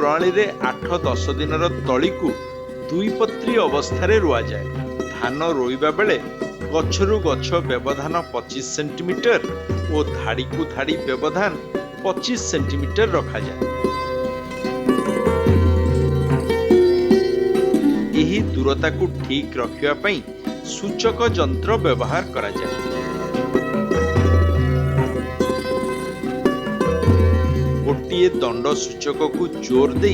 प्रणाली रे 8-10 दिनर तली को दुई पत्री अवस्था रुआ जाए। धान रोइबा बेले गछरु गछ व्यवधान 25 सेंटीमीटर और धाड़ी को धाड़ी व्यवधान 25 सेंटीमीटर रखा जाए। यही दूरता को ठीक रखिया पई सूचक यंत्र व्यवहार करा जाए। गोटिए दंड सूचक को जोर दे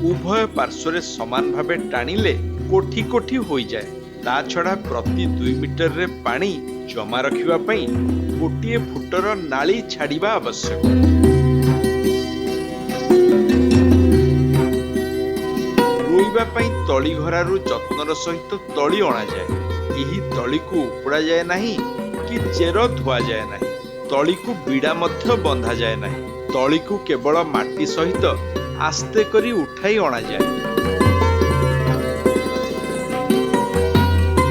उभय पार्श्व समान भावे टाणिले कोठी कोठी हो जाए। ता छड़ा प्रति 2 मीटर रे पानी जमा रखिबा पई गोटिए फुटर नाली छाड़िबा आवश्यक। रोइबा पई तली घरारू जत्नर सहित तली अणा जाए। यही तली को उपड़ा जाए नहीं कि चेर धुआ जाए नहीं। तली को बीड़ा मध्य बंधा जाए नहीं। तली को केवल माटी सहित आस्ते करी उठाई अणा जाए।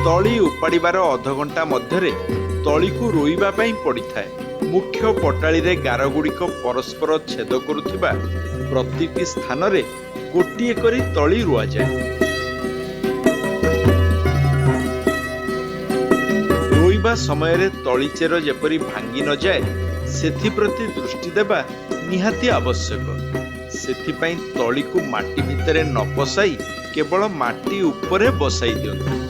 तली उपाड़िबार अध घंटा मध्यरे तली को रोइबा पई पड़िथाए। मुख्य पटाली रे गार गुड़िक परस्पर छेद करुथिबा प्रतिटी स्थान रे गोटिए करी तली रुआ जाए। रोइबा समय रे तली चेर जेपरी भांगी न जाए सेथि प्रति दृष्टि देबा निहाती आवश्यक। सेथिपाई तली को माटी भितरे न पसाई केवल माटी उपरे बसाई दियंतु।